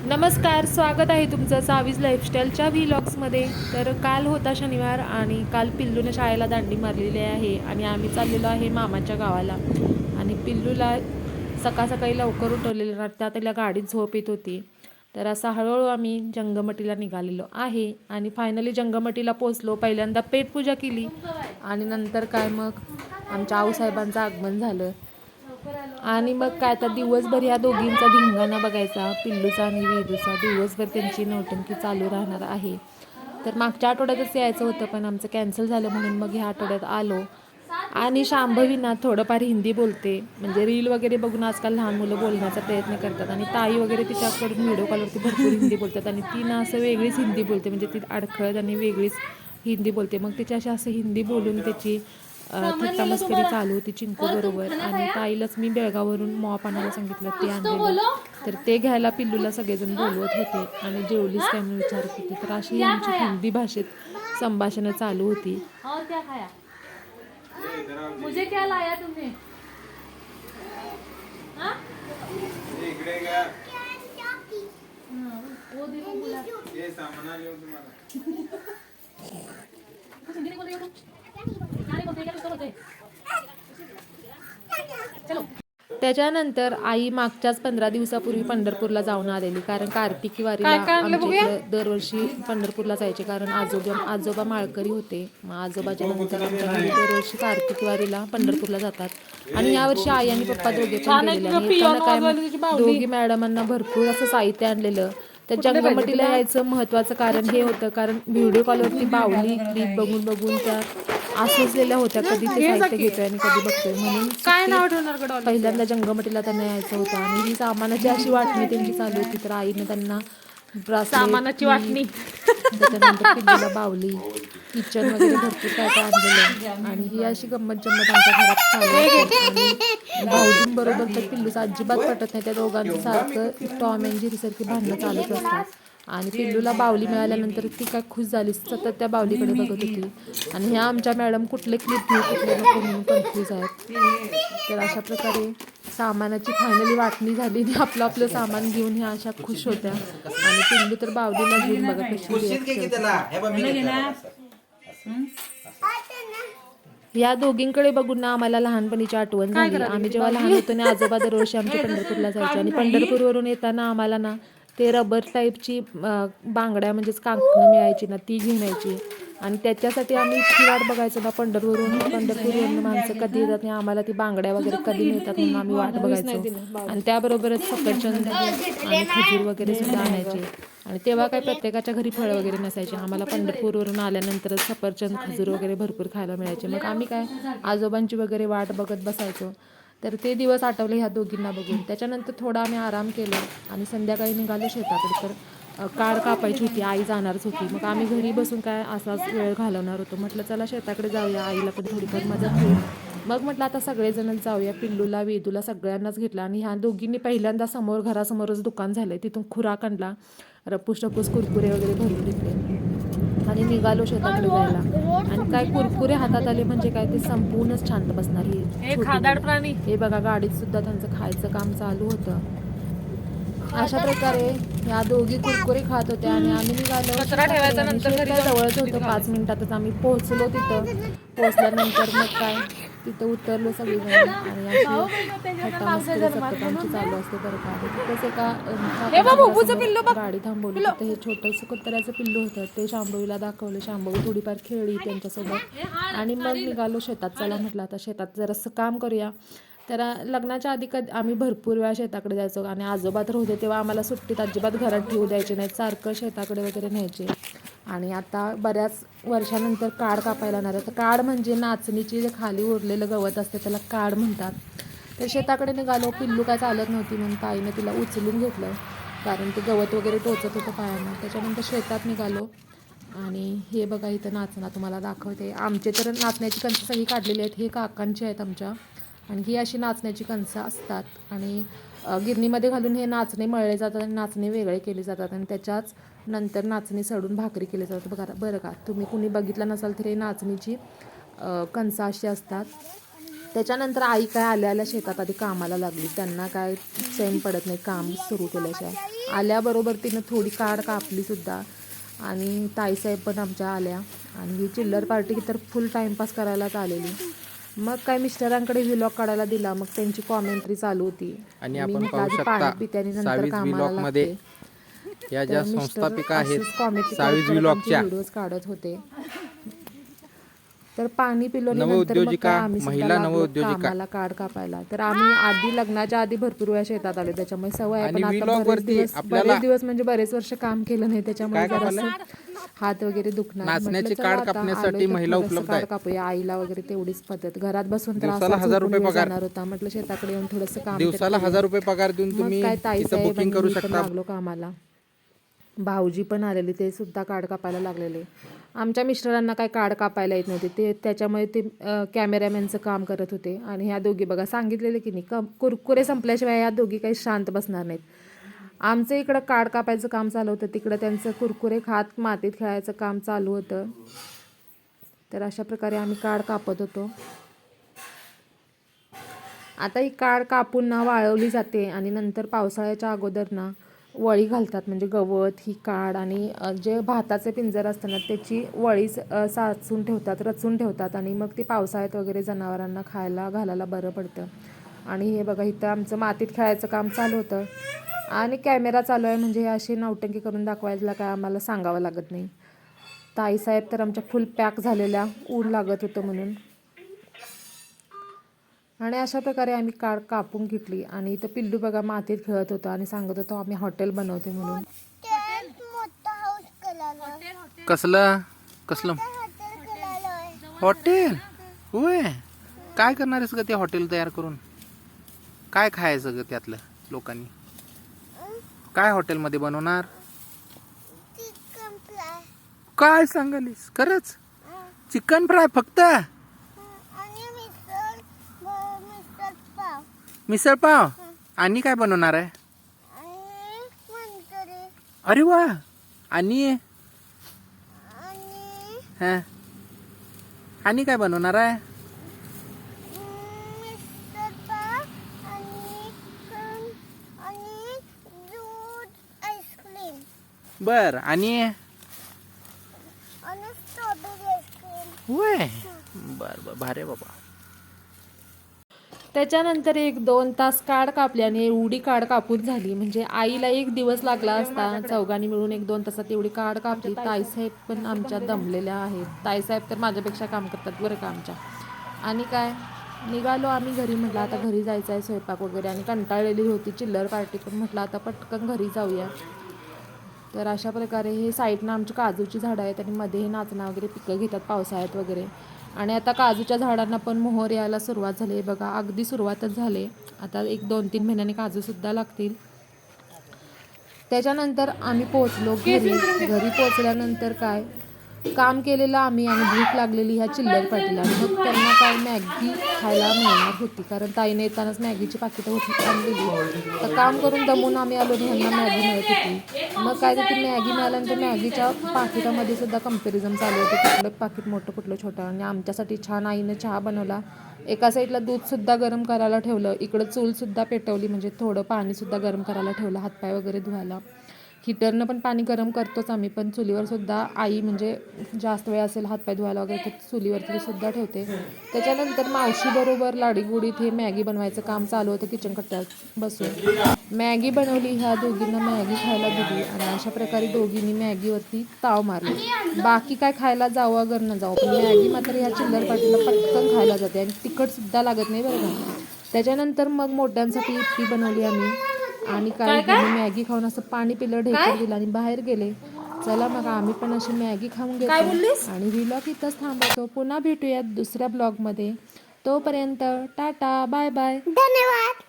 नमस्कार, स्वागत आहे तुमचं सावीज लाईफस्टाईलच्या व्लॉग्समध्ये. तर काल होता शनिवार आणि काल पिल्लूने शाळेला दांडी मारलेली आहे आणि आम्ही चाललेलो आहे मामाच्या गावाला. आणि पिल्लूला सकाळ सकाळी लवकर उठवलेलं, त्या त्याला गाडीत झोप येत होती. तर असं हळूहळू आम्ही जंगमटीला निघालेलो आहे आणि फायनली जंगमटीला पोचलो. पहिल्यांदा पेटपूजा केली आणि नंतर काय मग आमच्या आऊसाहेबांचं आगमन झालं. आणि मग काय आता दिवसभर ह्या दोघींचा धिंगाणा बघायचा, पिल्लूचा आणि वेदूचा. दिवसभर त्यांची नौटंकी चालू राहणार आहे. तर मागच्या आठवड्यातच यायचं होतं पण आमचं कॅन्सल झालं म्हणून मग ह्या आठवड्यात आलो. आणि शांभवी ना थोडंफार हिंदी बोलते, म्हणजे रील वगैरे बघून आजकाल लहान मुलं बोलण्याचा प्रयत्न करतात आणि ताई वगैरे तिच्याकडून व्हिडिओ कॉलवरती भरपूर हिंदी बोलतात आणि ती ना असं वेगळीच हिंदी बोलते, म्हणजे ती अडखळत आणि वेगळीच हिंदी बोलते. मग तिच्याशी असं हिंदी बोलून त्याची थट्टा मस्करी चालू होती चिंकू बरोबर. आणि ताईलाच मी बेळगाववरून मॉप आणायला सांगितलं, ते आणलेलं. तर ते घ्यायला पिल्लूला सगळेजण बोलवत होते आणि जेवलीच काय म्हणून विचारत होती. तर अशी आमची हिंदी भाषेत संभाषणं चालू होती. मुझे क्या लाया तुमने? हाँ? इकडे घ्या. वो देखो बोला. ये सामान आले तुम्हाला. कुछ हिंदी नहीं बोलते हो तुम? क्या नहीं बोलते, क्या कुछ तो बोलते? चलो. त्याच्यानंतर आई मागच्याच 15 दिवसापूर्वी पंढरपूरला जाऊन आलेली, कारण कार्तिकी वारीला आमच्या दरवर्षी पंढरपूरला जायचे, कारण आजोबा माळकरी होते. मग आजोबाच्या नंतर आमच्या घरी दरवर्षी कार्तिकी वारीला पंढरपूरला जातात आणि यावर्षी आई आणि पप्पा दोघे पण गेलेले. आणि येताना काय दोघी मॅडमांना भरपूर असं साहित्य आणलेलं. तर जंगमटीला यायचं महत्त्वाचं कारण हे होतं, कारण व्हिडिओ कॉलवरती बाहुली क्लिप बघून बघून त्या आसुसलेल्या होत्या, कधी ते साहित्य घेतोय आणि कधी बघतोय. म्हणून पहिल्यांदा जंगमटीला त्यांना यायचं होतं आणि ही सामानाची अशी वाटणी त्यांची चालू होती. तर आईने त्यांना सामानाची वाटणी, त्याच्यानंतर पिल्लूला बावली, किचन वगैरे भरपूर काय काय आणलेलं. आणि ही अशी गंमत जम्मत आमच्या घरात चालू होती. आणि भाऊजींबरोबर तर पिल्लूचं अजिबात पटत नाही, त्या दोघांचं सारखं टॉम अँड जेरी सारखी भांडणं चालूच असतात. आणि पिल्लूला बावली मिळाल्यानंतर ती काय खुश झाली, सतत त्या बावलीकडे बघत होती. आणि ह्या आमच्या मॅडम कुठले क्लिप घेऊ कुठले नको म्हणून कन्फ्यूज आहेत. तर अशा प्रकारे सामानाची फायनली वाटणी झाली आणि आपलं आपलं सामान घेऊन ह्या अशा खुश होत्या. आणि पिल्लू तर बावलीला घेऊन बघा कशी रिॲक्ट करते. या दोघींकडे बघून ना आम्हाला लहानपणीची आठवण झाली. आम्ही जेव्हा लहान होतो ना आजोबा दरवर्षी आमच्या पंढरपूरला जायचे आणि पंढरपूरवरून येताना आम्हाला ना ते रबर टाईपची बांगड्या म्हणजेच कांकणं मिळायची ना, ती घेऊन यायची. आणि त्याच्यासाठी आम्ही इतकी वाट बघायचो ना, पंढरपूरवरून माणसं कधी येतात नाही, आम्हाला ती बांगड्या वगैरे कधी मिळतात म्हणून आम्ही वाट बघायचो. आणि त्याबरोबरच सफरचंद आणि खजूर वगैरे सुद्धा आणायचे. आणि तेव्हा काही प्रत्येकाच्या घरी फळं वगैरे नसायचे. आम्हाला पंढरपूरवरून आल्यानंतरच सफरचंद खजूर वगैरे भरपूर खायला मिळायचे. मग आम्ही काय आजोबांची वगैरे वाट बघत बसायचो. तर ते दिवस आठवले ह्या दोघींना बघून. त्याच्यानंतर थोडा आम्ही आराम केला आणि संध्याकाळी निघालो शेताकडे. तर काड कापायची होती, आई जाणारच होती. मग आम्ही घरी बसून काय असाच वेळ घालवणार होतो. म्हटलं चला शेताकडे जाऊया, आईला पण थोडीफार मदत होईल. मग म्हटलं आता सगळेजणच जाऊया. पिल्लूला वेदूला सगळ्यांनाच घेतला आणि ह्या दोघींनी पहिल्यांदा घरासमोरच दुकान झालंय तिथून खुराक आणला, रपूस टपूस कुरकुरे वगैरे भरून घेतले आणि निघालो शेताकडे जायला. आणि काय कुरकुरे हातात आले म्हणजे काय ते संपूर्णच शांत बसणारी प्राणी. हे बघा गाडीत सुद्धा त्यांचं खायचं काम चालू होतं. अशा प्रकारे या दोघी कुरकुरे खात होत्या आणि आम्ही निघालो. जवळच होतं, 5 मिनिटातच आम्ही पोहोचलो. पोहोचल्यानंतर मग काय तिथं उतरलो सगळीजण आणि अशी थट्टा मस्करी सतत आमची चालू असते बरं का. तिथंच एका गाडी थांबवली, तिथं हे छोटंसं कुत्र्याचं पिल्लू होतं, ते शांभवीला दाखवलं. शांभवी थोडीफार खेळली त्यांच्यासोबत आणि मग निघालो शेतात. चला म्हटलं आता शेतात जरासं काम करूया. तर लग्नाच्या आधी आम्ही भरपूर वेळा शेताकडे जायचो आणि आजोबा तर होते तेव्हा आम्हाला सुट्टीत अजिबात घरात ठेवू द्यायचे नाहीत, सारखं शेताकडे वगैरे न्यायचे. आणि आता बऱ्याच वर्षानंतर काड कापायला येणार आहे. तर काड म्हणजे नाचणीची जे खाली उरलेलं गवत असते त्याला काड म्हणतात. तर शेताकडे निघालो. पिल्लू काय चालत नव्हती म्हणून ताईने तिला उचलून घेतलं, कारण ते गवत वगैरे टोचत होतं पायांना. त्याच्यानंतर शेतात निघालो आणि हे बघा इथं नाचणं तुम्हाला दाखवते. आमचे तर नाचण्याची कणसं सगळी काढलेली आहेत, हे काकांची आहेत आमच्या. आणि ही अशी नाचण्याची कणसं असतात आणि गिरणीमध्ये घालून हे नाचणे मळले जातात आणि नाचणे वेगळे केले जातात आणि त्याच्याच नंतर नाचणी सडून भाकरी केली जातात. बघा बरं का, तुम्ही कुणी बघितलं नसाल तर हे नाचणीची कणसं अशी असतात. त्याच्यानंतर आई काय आल्या शेतात आधी कामाला लागली. त्यांना काय चैन पडत नाही काम सुरू केल्याशिवाय. आल्याबरोबर तिनं थोडी काड कापली सुद्धा. आणि ताईसाहेब पण आमच्या आल्या आणि ही चिल्लर पार्टी तर फुल टाईमपास करायलाच आलेली. मग काय मिस्टरांकडे व्हिलॉग काढायला दिला. मग त्यांची कॉमेंट्री चालू होती. आणि मी आपण म्हटलं पाहू आधी शकता पाणी पिते आणि नंतर सावीज कामाला व्लॉग मध्ये लागते. या ज्या तर मिस्टर संस्थापिका आहेत अशीच comedy सावीज करत व्लॉगच्या आमचे व्हिडिओज काढत होते. तर पाणी पिलोनी नंतर मग नवउद्योजिका, काय आम्ही सुद्धा महिला लागलो नवउद्योजिका. कामाला काड कापायला. तर आम्ही आधी लग्नाच्या आधी भरपूर वेळा शेतात आलो त्याच्यामुळे सवय आहे. आणि पण आता vlog वरती आपल्याला बरेच दिवस म्हणजे बरेच वर्ष काम केलं नाही त्याच्यामुळे काय जरासं हात वगैरे दुखणार. नाचण्याचे म्हटलं चला काड आता कापण्यासाठी आलोय तर महिला थोडंसं उपलब्ध काड आहेत. कापूया. आईला वगैरे तेवढीच पद्धत. घरात बसून तर दिवसाला असा 1000 झोपून रुपये वेळ पगार. जाणार होता. म्हटलं शेताकडे येऊन थोडंसं काम दिवसाला 1000 रुपये पगार देऊन मग तुम्ही काय इथं ताईसाहेब बुकिंग आणि करू मी पण शकता. लागलो कामाला. भाऊजी पण आलेले ते सुद्धा काड कापायला लागलेले. आमच्या मिस्टरांना काय काड कापायला येत नव्हते ते त्याच्यामुळे ते कॅमेरामॅनचं काम करत होते. आणि ह्या दोघी बघा सांगितलेले की नाही कुरकुरे संपल्याशिवाय ह्या दोघी काही शांत बसणार नाहीत. आमचं इकडं काड कापायचं काम चालू होतं तिकडं त्यांचं कुरकुरे खात मातीत खेळायचं काम चालू होतं. तर अशा प्रकारे आम्ही काड कापत होतो. आता ही काड कापून ना वाळवली जाते आणि नंतर पावसाळ्याच्या अगोदर ना वळी घालतात. म्हणजे गवत ही काड आणि जे भाताचे पिंजर असतं ना त्याची वळी साचून ठेवतात, रचून ठेवतात आणि मग ती पावसाळ्यात वगैरे जनावरांना खायला घालायला बरं पडतं. आणि हे बघा इथं आमचं मातीत खेळायचं काम चालू होतं आणि कॅमेरा चालू आहे म्हणजे हे अशी नौटंकी करून दाखवायला काय आम्हाला सांगावं लागत नाही. ताईसाहेब तर आमच्या फुल पॅक झालेल्या ऊन लागत होतं म्हणून. आणि अशा प्रकारे आम्ही काड कापून घेतली. आणि इथं पिल्लू बघा मातीत खेळत होतं आणि सांगत होतो आम्ही हॉटेल बनवते म्हणून. कसलं हॉटेल होय. काय करणार आहेस ग ते हॉटेल तयार करून? काय खायचं ग त्यातलं लोकांनी? काय हॉटेलमध्ये बनवणार? काय सांगालीस खरंच? चिकन फ्राय फक्त? मिसळ पाव आणि काय बनवणार आहे? अरे वा. आणि हा आणि काय बनवणार आहे? बर आणि होय. बर बर भारे बाबा. त्याच्यानंतर 1-2 तास काड कापली आणि एवढी काड कापून झाली म्हणजे आईला 1 दिवस लागला असता. चौघांनी मिळून 1-2 तासात एवढी काड कापली. ताईसाहेब पण आमच्या दमलेल्या आहेत. ताईसाहेब तर माझ्यापेक्षा काम करतात बरं का आमच्या. आणि काय निघालो आम्ही घरी. म्हटलं आता घरी जायचं आहे स्वयंपाक वगैरे आणि कंटाळलेली होती चिल्लर पार्टी पण. म्हटलं आता पटकन घरी जाऊया. तर अशा प्रकारे हे साईडनं आमची काजूची झाडं आहेत आणि मध्ये हे नाचणं वगैरे पिकं घेतात पावसाळ्यात वगैरे. आणि आता काजूच्या झाडांना पण मोहर यायला सुरुवात झाली बघा. अगदी सुरुवातच झाली. आता 1-2-3 महिन्यांनी काजूसुद्धा लागतील. त्याच्यानंतर आम्ही पोचलो घरी. घरी पोचल्यानंतर काय काम केलेलं आम्ही आणि भूक लागलेली ह्या चिल्लर पार्टीला. मग त्यांना काय मॅगी खायला मिळणार होती कारण ताईने येतानाच मॅगीची पाकिटं होती आणलेली. तर काम करून दमून आम्ही आलो आणि ह्यांना मॅगी मिळत होती. मग काय तर ती मॅगी मिळाल्यानंतर मॅगीच्या पाकिटामध्ये सुद्धा कंपॅरिझन चालू होतं कुठलं पाकिट मोठं कुठलं छोटं. आणि आमच्यासाठी छान आईनं चहा बनवला. एका साईडला दूधसुद्धा गरम करायला ठेवलं. इकडं चूलसुद्धा पेटवली म्हणजे थोडं पाणीसुद्धा गरम करायला ठेवलं हातपाय वगैरे धुवायला. हिटरनं पण पाणी गरम करतोच आम्ही पण चुलीवर सुद्धा आई म्हणजे जास्त वेळ असेल हातपाय धुवायला वगैरे तर चुलीवरती सुद्धा ठेवते. त्याच्यानंतर मावशीबरोबर लाडीगुडीत हे मॅगी बनवायचं काम चालू होतं किचन कट्ट्यात बसून. मॅगी बनवली. ह्या दोघींना मॅगी खायला दिली आणि अशा प्रकारे दोघींनी मॅगीवरती ताव मारली. बाकी काय खायला जावं अगर न जावं पण मॅगी मात्र ह्या चिल्लर पार्टीला पटकन खायला जाते आणि तिखटसुद्धा लागत नाही बरं का. त्याच्यानंतर मग मोठ्यांसाठी इतकी बनवली आम्ही. आणि काय मॅगी खाऊन असं पाणी पिलं ढेकर दिलं आणि बाहेर गेले. चला मग आम्ही पण अशी मॅगी खाऊन घेतो आणि व्लॉग इथंच थांबवतो. पुन्हा भेटूयात दुसऱ्या ब्लॉगमध्ये. तोपर्यंत टाटा बाय बाय. धन्यवाद.